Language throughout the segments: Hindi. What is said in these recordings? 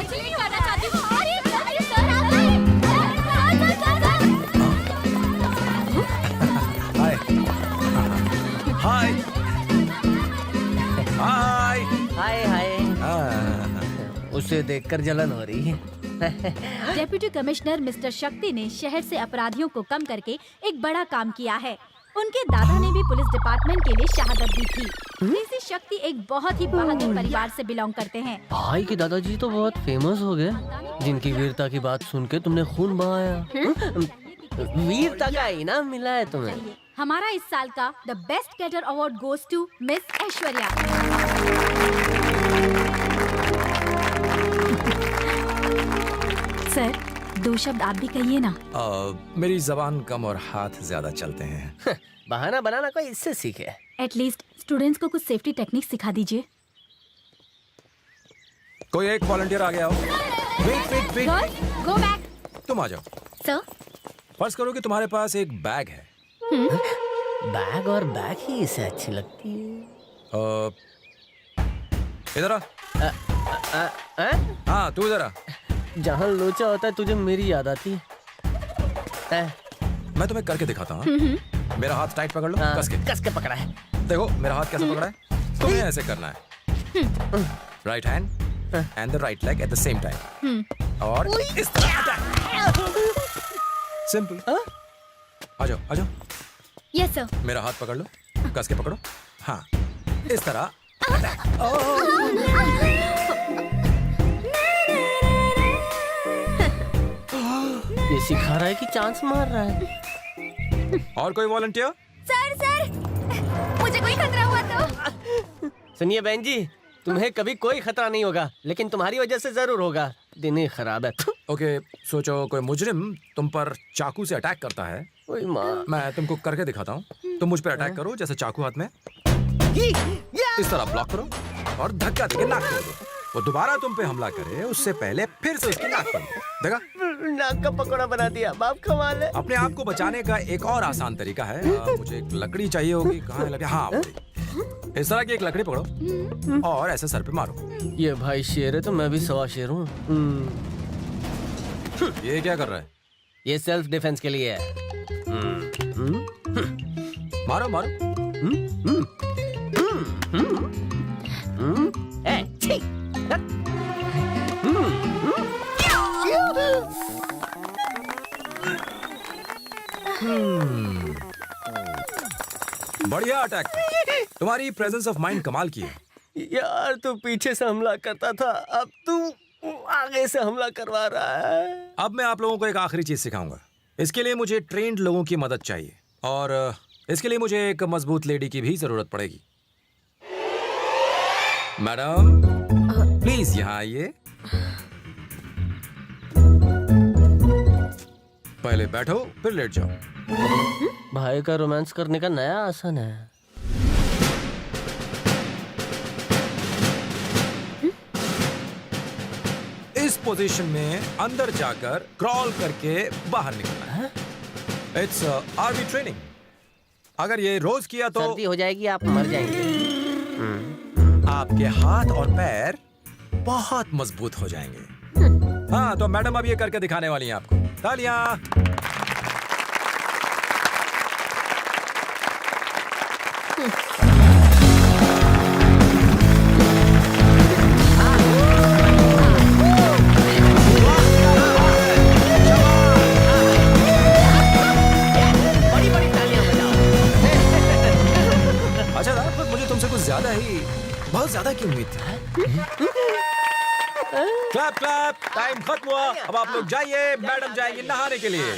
एक्चुअली करना चाहती हूँ। अरे सर आप हाय हाय हाय हाय हाय। उसे देखकर जलन हो रही है। डेप्यूटी कमिश्नर मिस्टर शक्ति ने शहर से अपराधियों को कम करके एक बड़ा काम किया है। उनके दादा ने भी पुलिस डिपार्टमेंट के लिए शहादत दी थी। डीसी शक्ति एक बहुत ही बहादुर परिवार से बिलोंग करते हैं। भाई के दादाजी तो बहुत फेमस हो गए। जिनकी वीरता की बात सुन के तुमने खून बहाया। वीरता का इनाम मिला है तुम्हें। हमारा इस साल का the best cadre award goes to miss Aishwarya. Sir 2 शब्द आप भी कहिए ना। मेरी जबान कम और हाथ ज्यादा चलते हैं। बहाना बनाना कोई इससे सीखे। एटलीस्ट स्टूडेंट्स को कुछ सेफ्टी टेक्निक सिखा दीजिए। कोई एक वॉलंटियर आ गया हो। Wait go back. तुम आ जाओ। सर फर्ज करो कि तुम्हारे पास एक बैग है। बैग और बैग ही इसे अच्छी लगती है। इधर आ। हाँ तू इधर आ। जहाँ लोचा होता है तुझे मेरी याद आती है। मैं तुम्हें करके दिखाता हूँ। मेरा हाथ टाइट पकड़ लो। कस के पकड़ा है। देखो मेरा हाथ कैसे पकड़ा है। तुम्हें ऐसे करना है। Right hand and the right leg at the same time. और इस तरह सिंपल। आ जाओ आ जाओ। Yes sir. मेरा हाथ पकड़ लो। कस के पकड़ो। हाँ इस तरह। ये सिखा रहा है कि चांस मार रहा है। और कोई वॉलंटियर? सर मुझे कोई खतरा हुआ तो। सुनिए बहन जी, तुम्हें कभी कोई खतरा नहीं होगा, लेकिन तुम्हारी वजह से जरूर होगा। दिन ही खराब है। ओके सोचो कोई मुजरिम तुम पर चाकू से अटैक करता है। ओए माँ। मैं तुमको करके दिखाता हूँ। तुम मुझ पर अटैक करो जैसे चाकू हाथ में। इस तरह ब्लॉक करो और धक्का देके नाक तोड़ दो। वो दोबारा तुम पे हमला करे उससे पहले फिर से उसकी नाक तोड़ दो। देखा? नाक का पकौड़ा बना दिया। बाप कमाल है। अपने आप को बचाने का एक और आसान तरीका है। मुझे एक लकड़ी चाहिए होगी। कहाँ है लकड़ी? हाँ इस तरह की एक लकड़ी पकड़ो और ऐसे सर पे मारो। ये भाई शेर है तो मैं भी सवा शेर हूँ। ये क्या कर रहा है? ये सेल्फ डिफेंस के लिए है। मारो मारो। बढ़िया अटैक। तुम्हारी प्रेजेंस ऑफ माइंड कमाल की है। यार तू पीछे से हमला करता था, अब तू आगे से हमला करवा रहा है। अब मैं आप लोगों को एक आखिरी चीज सिखाऊंगा। इसके लिए मुझे ट्रेन्ड लोगों की मदद चाहिए और इसके लिए मुझे एक मजबूत लेडी की भी जरूरत पड़ेगी। मैडम प्लीज यहाँ आइए। पहले बैठो फिर लेट जाओ। भाई का रोमांस करने का नया आसन है। इस पोजीशन में अंदर जाकर क्रॉल करके बाहर निकलना है। It's army training. अगर ये रोज किया तो सर्दी हो जाएगी, आप मर जाएंगे। आपके हाथ और पैर बहुत मजबूत हो जाएंगे। हाँ तो मैडम अब ये करके दिखाने वाली हैं आपको। तालियां। अच्छा था पर मुझे तुमसे कुछ ज्यादा ही बहुत ज्यादा की उम्मीद थी। Clap clap. टाइम खत्म हुआ। अब आप लोग जाइए। मैडम जाएंगी नहाने के लिए।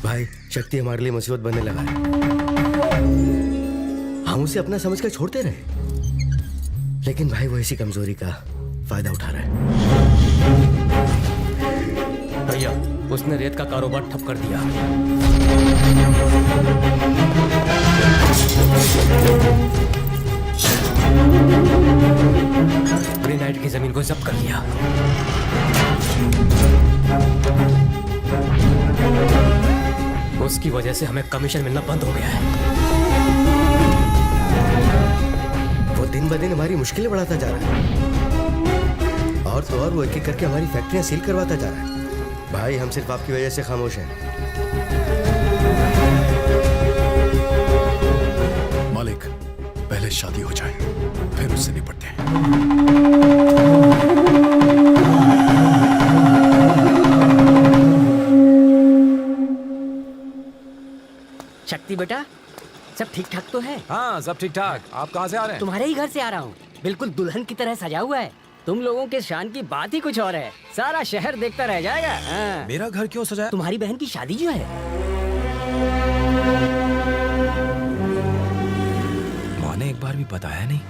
भाई शक्ति हमारे लिए मुसीबत बनने लगा है। हम उसे अपना समझकर छोड़ते रहे, लेकिन भाई वो इसी कमजोरी का फायदा उठा रहा है। भैया उसने रेत का कारोबार ठप कर दिया। जमीन को जब्त कर लिया। उसकी वजह से हमें कमीशन मिलना बंद हो गया है। वो दिन ब दिन हमारी मुश्किलें बढ़ाता जा रहा है, और तो और वो एक एक करके हमारी फैक्ट्रियां सील करवाता जा रहा है। भाई हम सिर्फ आपकी वजह से खामोश हैं। मालिक, पहले शादी हो जाए, फिर उससे निपटते हैं। शक्ति बेटा, सब ठीक ठाक तो है? हाँ सब ठीक ठाक। आप कहाँ से आ रहे हैं? तुम्हारे ही घर से आ रहा हूँ। बिल्कुल दुल्हन की तरह सजा हुआ है। तुम लोगों के शान की बात ही कुछ और है। सारा शहर देखता रह जाएगा। हाँ। मेरा घर क्यों सजाया? तुम्हारी बहन की शादी जो है। माँ ने एक बार भी बताया नहीं।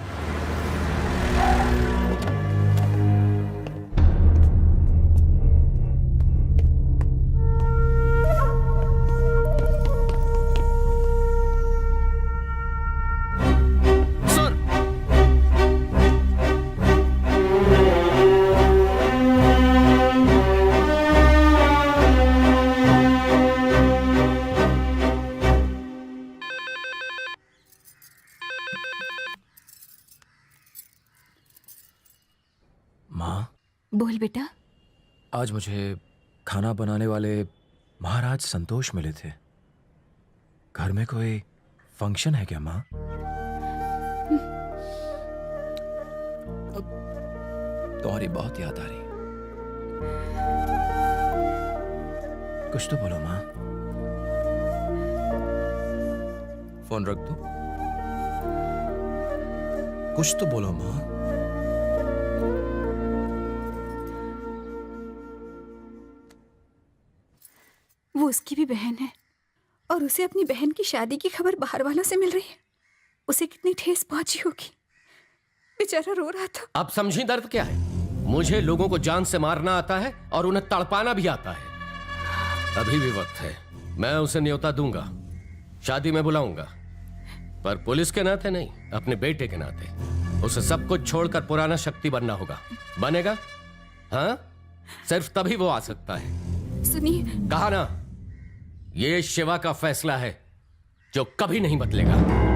माँ, बोल बेटा। आज मुझे खाना बनाने वाले महाराज संतोष मिले थे। घर में कोई फंक्शन है क्या माँ? तुम्हारी बहुत याद आ रही। कुछ तो बोलो माँ। फोन रख दो। कुछ तो बोलो माँ। वो उसकी भी बहन है और उसे अपनी बहन की शादी की खबर बाहर वालों से मिल रही है। उसे कितनी ठेस पहुंची होगी। बेचारा रो रहा था। अब समझी दर्द क्या है? मुझे लोगों को जान से मारना आता है और उन्हें तड़पाना भी आता है। अभी भी वक्त है। मैं उसे न्योता दूंगा, शादी में बुलाऊंगा, पर पुलिस के नाते नहीं, अपने बेटे के नाते। उसे सब कुछ छोड़कर पुराना शक्ति बनना होगा। बनेगा? हाँ, सिर्फ तभी वो आ सकता है। सुनिए, कहा ना, ये शिवा का फैसला है जो कभी नहीं बदलेगा।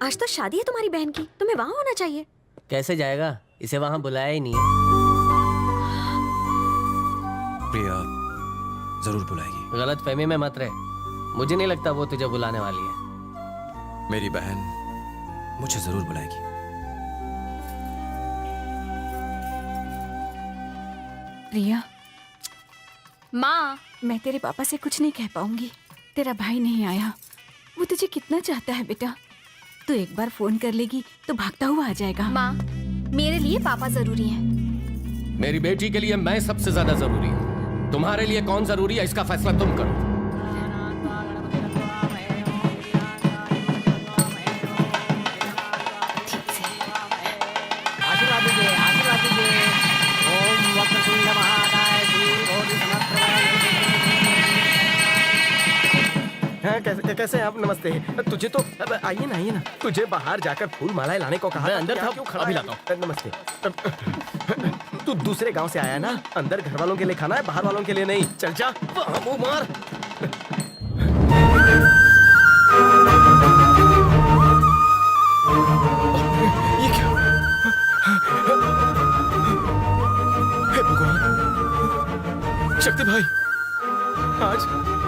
आज तो शादी है तुम्हारी बहन की, तुम्हें वहां होना चाहिए। कैसे जाएगा? इसे वहां बुलाया ही नहीं है। प्रिया जरूर बुलाएगी। गलत फहमी में मत रहे। मुझे नहीं लगता वो तुझे बुलाने वाली है। मेरी बहन मुझे जरूर बुलाएगी। प्रिया, माँ, मैं तेरे पापा से कुछ नहीं कह पाऊंगी। तेरा भाई नहीं आया। वो तुझे कितना चाहता है बेटा। तू एक बार फोन कर लेगी तो भागता हुआ आ जाएगा। माँ, मेरे लिए पापा जरूरी हैं। मेरी बेटी के लिए मैं सबसे ज्यादा जरूरी हूँ। तुम्हारे लिए कौन जरूरी है, इसका फैसला तुम करो। आशीर्वाद दीजिए, आशीर्वाद दीजिए। ओम वक्रतुंड महाकाय सूर्यकोटि समप्रभ। हाँ, कैसे आप? नमस्ते। तुझे तो आइए ना, तुझे बाहर जाकर फूल मालाएं लाने को कहा। मैं अंदर था, क्यों खड़ा अभी है? लाता नमस्ते। तू दूसरे गांव से आया ना? अंदर घर वालों के लिए खाना है, बाहर वालों के लिए नहीं। चल जा, मुंह मार। ये क्या? हे भगवान, शक्ति भाई, आज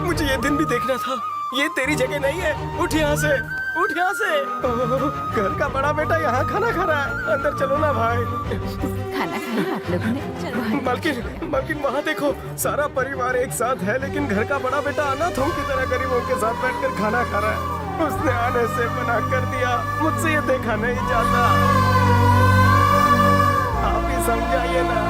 मुझे ये दिन भी देखना था। ये तेरी जगह नहीं है। उठ यहाँ से, उठ यहाँ से। घर का बड़ा बेटा यहाँ खाना खा रहा है। अंदर चलो ना भाई। खाना खाया आप लोगों ने? चलो। मालकिन वहाँ देखो, सारा परिवार एक साथ है, लेकिन घर का बड़ा बेटा अनाथों की तरह गरीबों के साथ बैठकर खाना खा रहा है। उसने आने से मना कर दिया। मुझसे ये देखा नहीं जाता। आप ही समझाइए ना।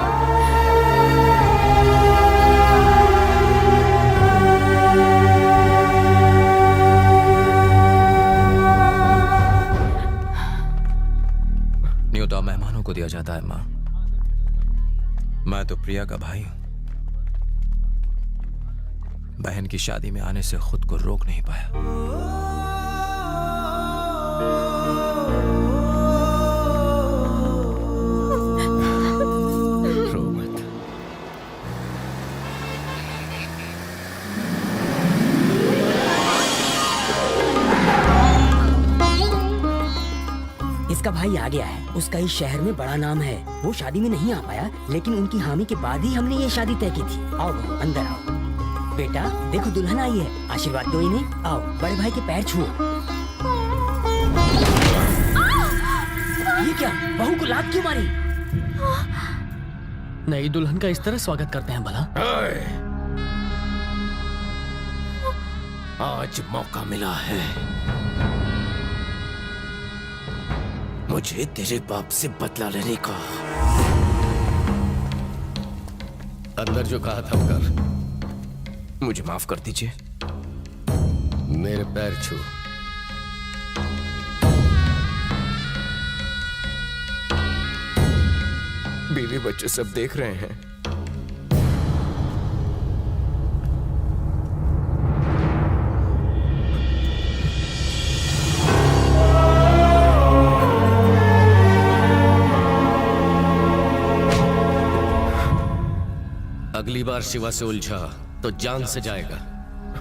न्योता मेहमानों को दिया जाता है माँ। मैं तो प्रिया का भाई हूं। बहन की शादी में आने से खुद को रोक नहीं पाया। रो मत। इसका भाई आ गया है। उसका इस शहर में बड़ा नाम है। वो शादी में नहीं आ पाया, लेकिन उनकी हामी के बाद ही हमने ये शादी तय की थी। आओ बहू, अंदर आओ। बेटा देखो, दुल्हन आई है, आशीर्वाद दो इन्हें। आओ, बड़े भाई के पैर छुओ। ये क्या, बहू को लात क्यों मारी? नई दुल्हन का इस तरह स्वागत करते हैं भला? आज मौका मिला है मुझे तेरे बाप से बदला लेने का। अंदर जो कहा था वो कर। मुझे माफ कर दीजिए। मेरे पैर छू। बीवी बच्चे सब देख रहे हैं। अगली बार शिवा से उलझा तो जान से जाएगा।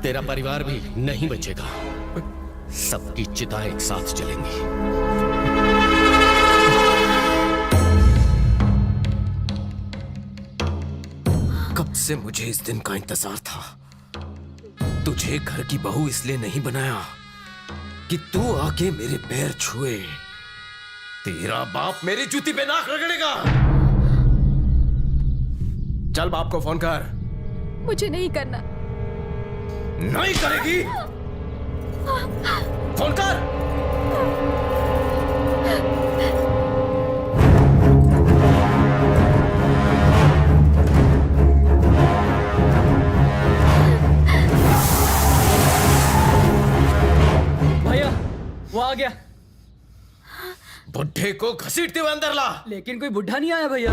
तेरा परिवार भी नहीं बचेगा। सबकी चिताएं एक साथ जलेंगी। कब से मुझे इस दिन का इंतजार था। तुझे घर की बहू इसलिए नहीं बनाया कि तू आके मेरे पैर छुए। तेरा बाप मेरी जूती पे नाक रगड़ेगा। चल बाप को फोन कर। मुझे नहीं करना। नहीं करेगी? फोन कर। भैया वो आ गया। बुढ़े को घसीटते हुए अंदर ला। लेकिन कोई बुढ़ा नहीं आया भैया।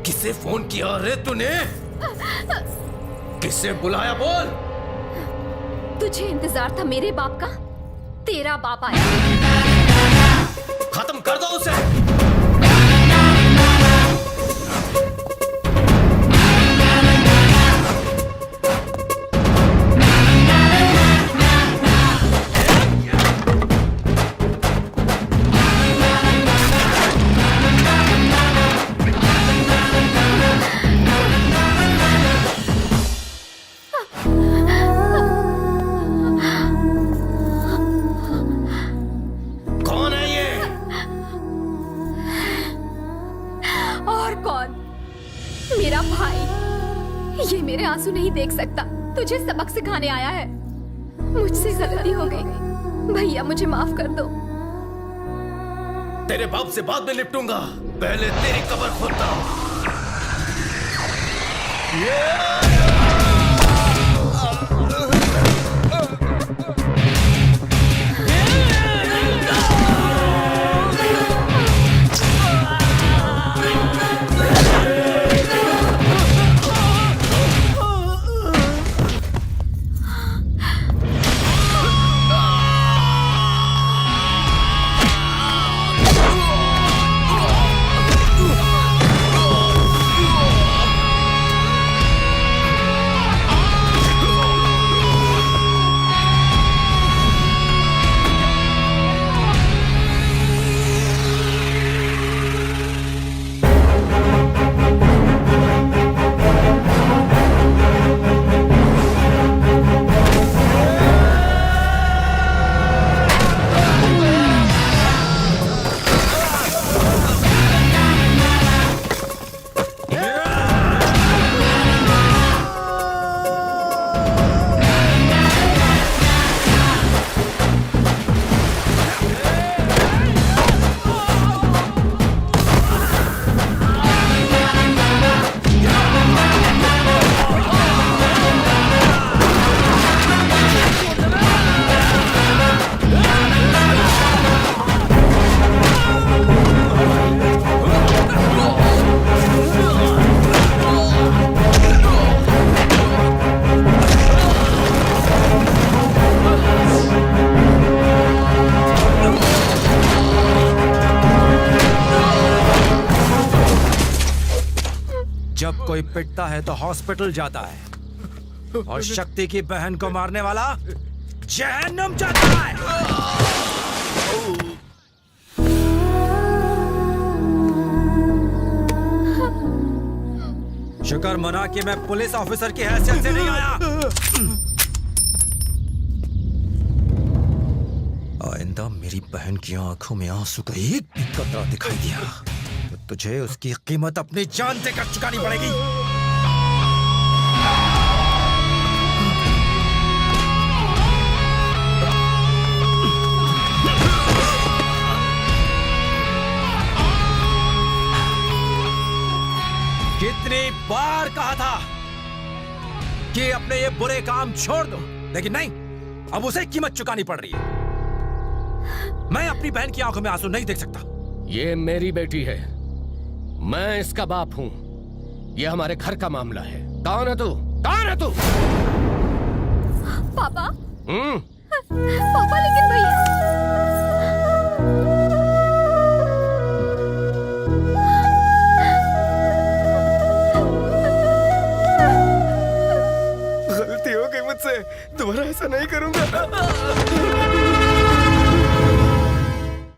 किसे फोन किया रे तूने? किसे बुलाया बोल? तुझे इंतजार था मेरे बाप का? तेरा बाप आया। खत्म कर दो उसे। मेरा भाई। ये मेरे आंसू नहीं देख सकता। तुझे सबक सिखाने आया है। मुझसे गलती हो गई भैया, मुझे माफ कर दो। तेरे बाप से बाद में निपटूंगा, पहले तेरी कब्र खोदता हूं। जब कोई पिटता है तो हॉस्पिटल जाता है और शक्ति की बहन को मारने वाला जहन्नुम जाता है। शुक्र मना कि मैं पुलिस ऑफिसर की हैसियत से नहीं आया। आइंदा मेरी बहन की आंखों में आंसू का एक भी कतरा दिखाई दिया तो तुझे उसकी कीमत अपनी जान देकर चुकानी पड़ेगी। कितनी बार कहा था कि अपने ये बुरे काम छोड़ दो, लेकिन नहीं, अब उसे कीमत चुकानी पड़ रही है। मैं अपनी बहन की आंखों में आंसू नहीं देख सकता। ये मेरी बेटी है, मैं इसका बाप हूं। ये हमारे घर का मामला है। कौन है तू? कौन है तू? पापा। पापा, लेकिन भैया। गलती हो गई मुझसे, दोबारा ऐसा नहीं करूंगा।